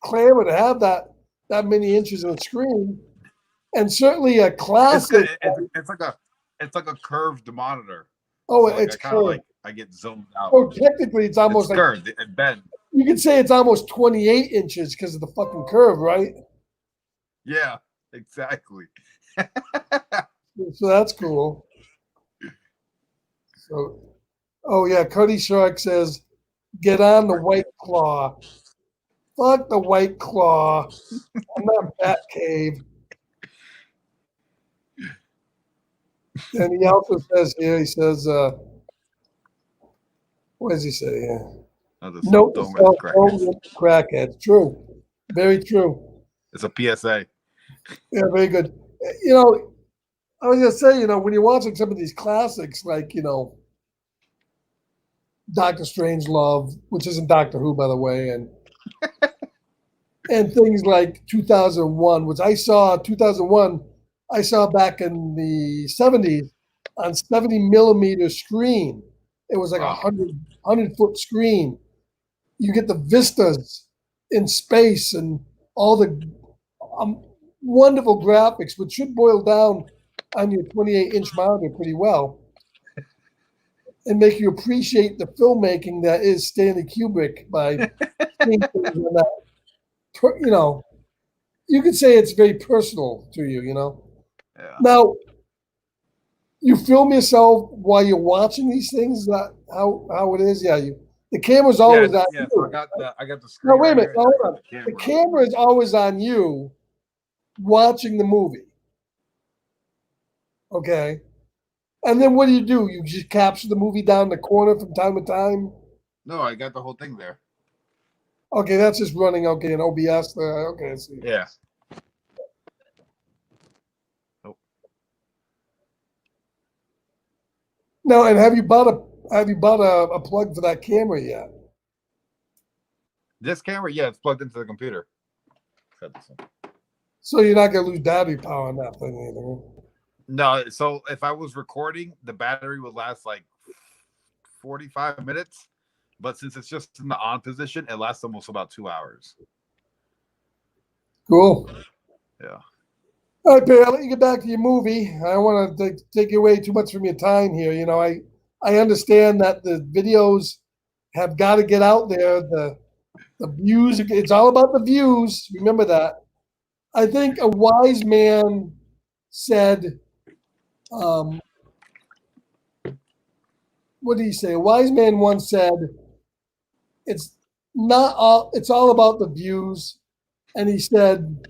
clamor to have that many inches on the screen, and certainly a classic. It's like a curved monitor. Oh, so it's curved. I get zoned out. Oh, technically, it's almost curved. It bends. You could say it's almost 28 inches because of the fucking curve, right? Yeah, exactly. So that's cool. So, oh yeah, Cody Shark says, "Get on the White Claw." Fuck the White Claw. I'm not Batcave. And he also says here, he says, what does he say here? Note to self, don't crackheads. True. Very true. It's a PSA. Yeah, very good. I was going to say, when you're watching some of these classics, like, Doctor Strangelove, which isn't Doctor Who, by the way, and and things like 2001, which I saw 2001, I saw back in the 70s on 70 millimeter screen. It was like 100-foot screen. You get the vistas in space and all the wonderful graphics, which should boil down on your 28-inch monitor pretty well and make you appreciate the filmmaking that is Stanley Kubrick by seeing things in that, you know, you could say it's very personal to you, you know. Yeah. Now, you film yourself while you're watching these things. Is that how it is? Yeah, the camera's always on Yeah. So you. I got the Now screen wait a right minute. here, and Hold then I got on. the The camera. camera is always on you watching the movie. Okay. And then what do? You just capture the movie down the corner from time to time. No, I got the whole thing there. Okay, that's just running. Okay, in OBS. Okay, I see. Yeah. Oh. Now, and have you bought a plug for that camera yet? This camera, yeah, it's plugged into the computer. Cut this in. So you're not gonna lose battery power on that thing either. No, so if I was recording, the battery would last like 45 minutes. But since it's just in the on position, it lasts almost about 2 hours. Cool. Yeah. All right, Barry, I'll let you get back to your movie. I don't want to take away too much from your time here. You know, I understand that the videos have got to get out there. The views, it's all about the views. Remember that. I think a wise man said, what did he say? A wise man once said, it's not all, it's all about the views. And he said,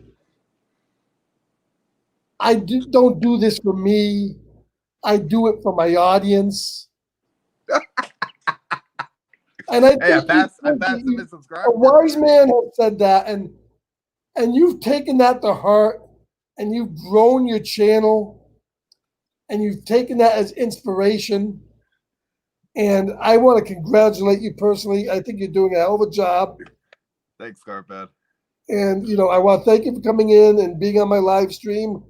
don't do this for me. I do it for my audience. And I Hey, think I passed the a subscribe. wise man has said that, and you've taken that to heart, and you've grown your channel, and you've taken that as inspiration. And I want to congratulate you personally. I think you're doing a hell of a job. Thanks, Scarpad. And I want to thank you for coming in and being on my live stream.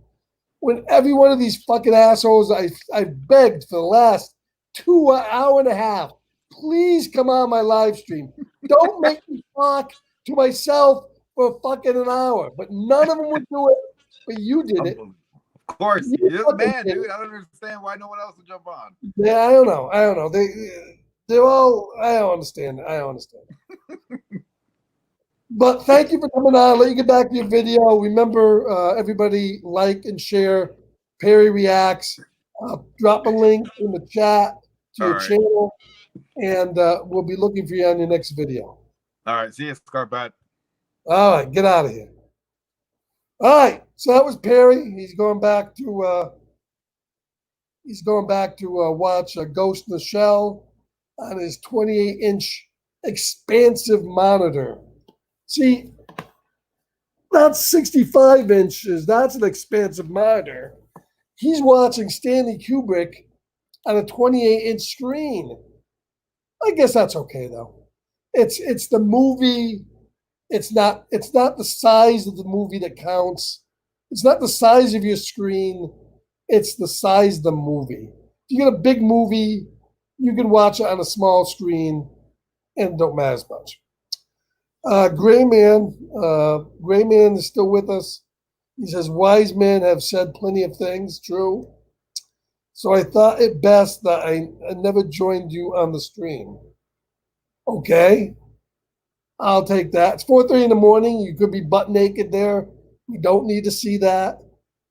When every one of these fucking assholes, I begged for the last 2 hour and a half, please come on my live stream. Don't make me talk to myself for fucking an hour. But none of them would do it. But you did it. Of course, You you're the fucking man, did dude. it. I don't understand why no one else would jump on. Yeah, I don't know. They're all. I don't understand. But thank you for coming on. I'll let you get back to your video. Remember, everybody, like and share Perry Reacts. Drop a link in the chat to All your right. channel, and we'll be looking for you on your next video. All right. See you, Scarpad. All right, get out of here. All right, so that was Perry. He's going back to watch Ghost in the Shell on his 28-inch expansive monitor. See, that's 65 inches. That's an expansive monitor. He's watching Stanley Kubrick on a 28-inch screen. I guess that's okay though. It's the movie. It's not the size of the movie that counts. It's not the size of your screen. It's the size of the movie. If you get a big movie, you can watch it on a small screen and it don't matter as much. Gray Man is still with us. He says, wise men have said plenty of things, true. So I thought it best that I never joined you on the stream. Okay, I'll take that. It's 4:30 in the morning. You could be butt naked there. We don't need to see that.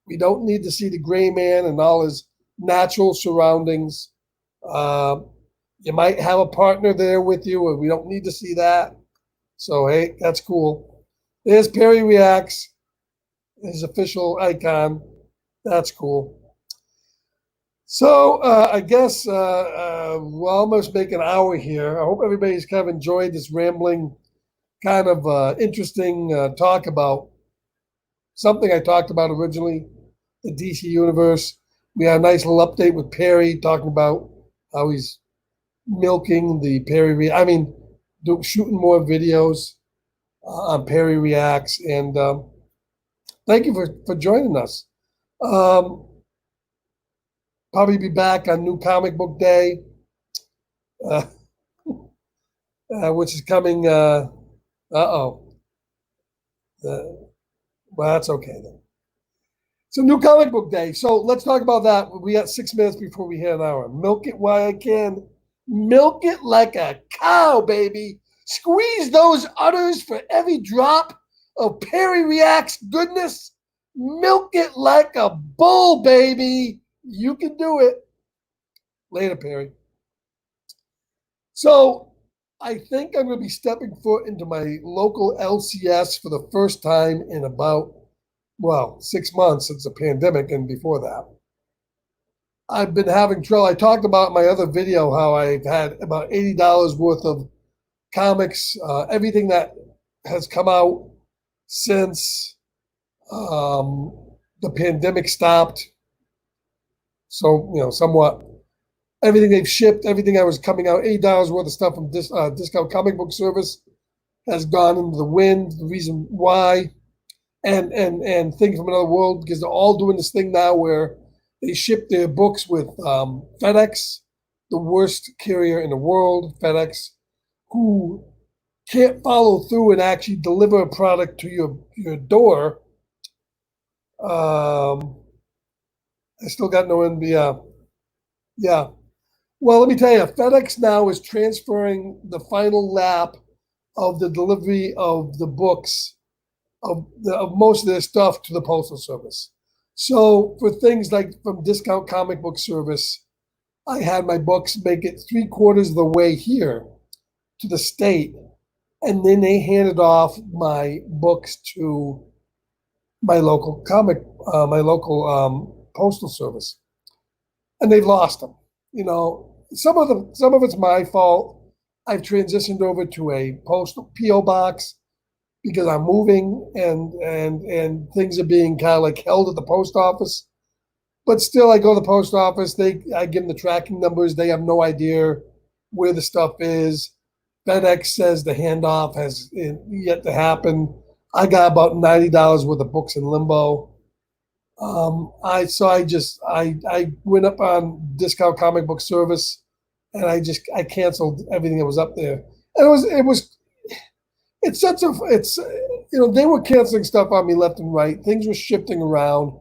We don't need to see the Gray Man and all his natural surroundings. You might have a partner there with you, and we don't need to see that. So, hey, that's cool. There's Perry Reacts, his official icon. That's cool. So, I guess we'll almost make an hour here. I hope everybody's kind of enjoyed this rambling, kind of interesting talk about something I talked about originally, the DC Universe. We had a nice little update with Perry talking about how he's milking the shooting more videos on Perry Reacts. And thank you for joining us. Probably be back on New Comic Book Day, which is coming. Well, that's okay then. So new comic book day. So let's talk about that. We got 6 minutes before we hit an hour. Milk it while I can. Milk it like a cow, baby. Squeeze those udders for every drop of Perry Reacts goodness. Milk it like a bull, baby. You can do it. Later, Perry. So I think I'm going to be stepping foot into my local LCS for the first time in about, 6 months since the pandemic and before that. I've been having trouble. I talked about in my other video how I've had about $80 worth of comics, everything that has come out since the pandemic stopped. So, somewhat everything they've shipped, everything that was coming out, $80 worth of stuff from Discount Comic Book Service has gone into the wind. The reason why, and things from another world, because they're all doing this thing now where they ship their books with FedEx, the worst carrier in the world, FedEx, who can't follow through and actually deliver a product to your door. I still got no NBA. Yeah. Well, let me tell you, FedEx now is transferring the final lap of the delivery of the books of most of their stuff to the Postal Service. So for things like from Discount Comic Book Service, I had my books make it 3/4 of the way here to the state, and then they handed off my books to my local postal service, and they've lost them. Some of it's my fault. I've transitioned over to a postal PO box because I'm moving and things are being kind of like held at the post office. But still, I go to the post office. I give them the tracking numbers. They have no idea where the stuff is. FedEx says the handoff has yet to happen. I got about $90 worth of books in limbo. I went up on Discount Comic Book Service, and I canceled everything that was up there. And they were canceling stuff on me left and right. Things were shifting around.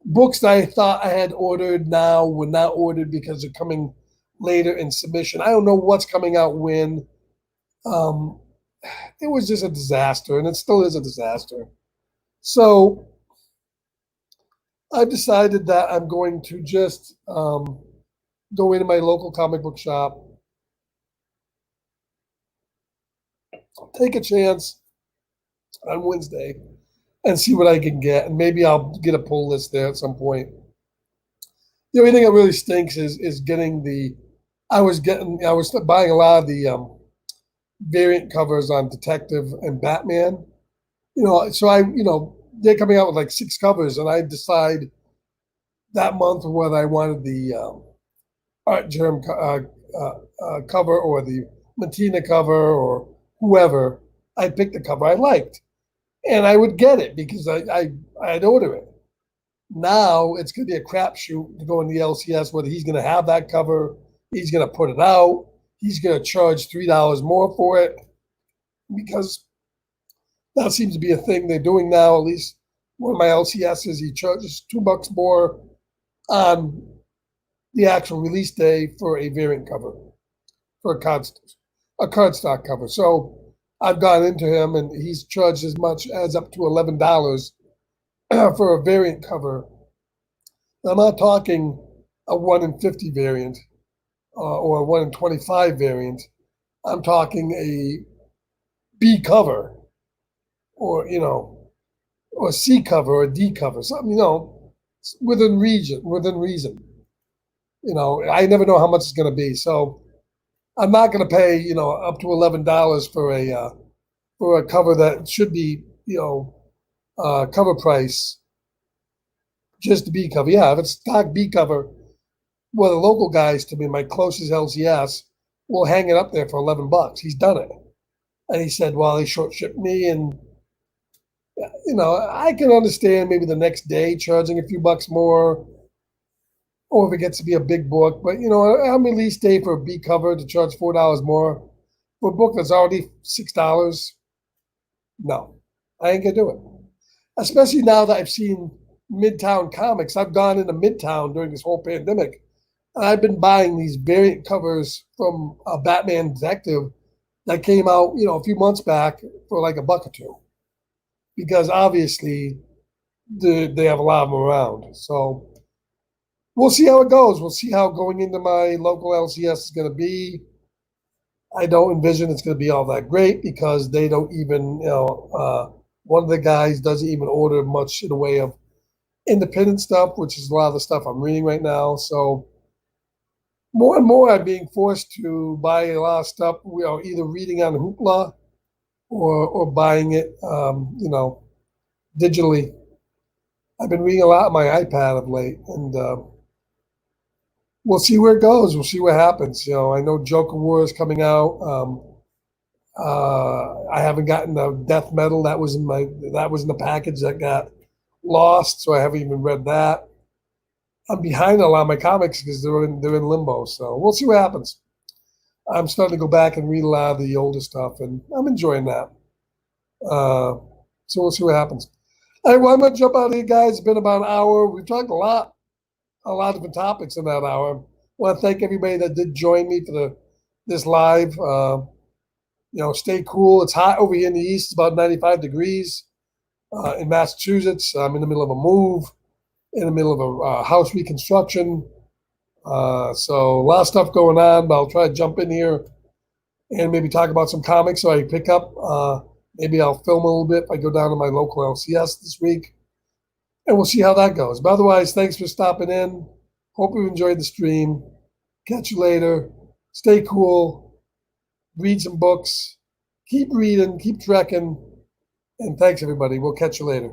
Books that I thought I had ordered now were not ordered because they're coming later in submission. I don't know what's coming out when. It was just a disaster, and it still is a disaster. So I've decided that I'm going to just go into my local comic book shop, take a chance on Wednesday, and see what I can get. And maybe I'll get a pull list there at some point. The only thing that really stinks is getting I was buying a lot of the variant covers on Detective and Batman. So they're coming out with like 6 covers, and I decide that month whether I wanted the Art Germ cover or the Matina cover or whoever. I picked the cover I liked, and I would get it because I'd order it. Now it's going to be a crapshoot to go in the LCS whether he's going to have that cover, he's going to put it out, he's going to charge $3 more for it, because that seems to be a thing they're doing now. At least one of my LCSs, he charges $2 more on the actual release day for a variant cover, for a cardstock cover. So I've gone into him, and he's charged as much as up to $11 for a variant cover. I'm not talking a 1 in 50 variant or a 1 in 25 variant. I'm talking a B cover, or or C cover or D cover, something within reason. I never know how much it's going to be, so I'm not going to pay up to $11 for a cover that should be cover price just the B cover. Yeah, if it's stock B cover, well, the local guys, to me, my closest LCS, will hang it up there for $11. He's done it, and he said, well, they short shipped me, and I can understand maybe the next day charging a few bucks more, or if it gets to be a big book. But on release day for a B cover to charge $4 more for a book that's already $6, no, I ain't gonna do it. Especially now that I've seen Midtown Comics. I've gone into Midtown during this whole pandemic, and I've been buying these variant covers from a Batman Detective that came out, a few months back for like $1 or $2, because obviously they have a lot of them around. So we'll see how it goes. We'll see how going into my local LCS is going to be. I don't envision it's going to be all that great because they don't even, one of the guys doesn't even order much in the way of independent stuff, which is a lot of the stuff I'm reading right now. So more and more, I'm being forced to buy a lot of stuff. We are either reading on Hoopla or buying it, digitally. I've been reading a lot on my iPad of late, and we'll see where it goes. We'll see what happens. I know Joker War is coming out. I haven't gotten the Death Metal that was in the package that got lost, so I haven't even read that. I'm behind a lot of my comics because they're in limbo. So we'll see what happens. I'm starting to go back and read a lot of the older stuff, and I'm enjoying that. So we'll see what happens. All right, well, I'm gonna jump out of here, guys. It's been about an hour. We've talked a lot of different topics in that hour. I want to thank everybody that did join me for this live. Stay cool. It's hot over here in the east. It's about 95 degrees in Massachusetts. I'm in the middle of a move, in the middle of a house reconstruction. So a lot of stuff going on, but I'll try to jump in here and maybe talk about some comics so I can pick up. Maybe I'll film a little bit if I go down to my local LCS this week. And we'll see how that goes. But otherwise, thanks for stopping in. Hope you enjoyed the stream. Catch you later. Stay cool. Read some books. Keep reading. Keep trekking. And thanks, everybody. We'll catch you later.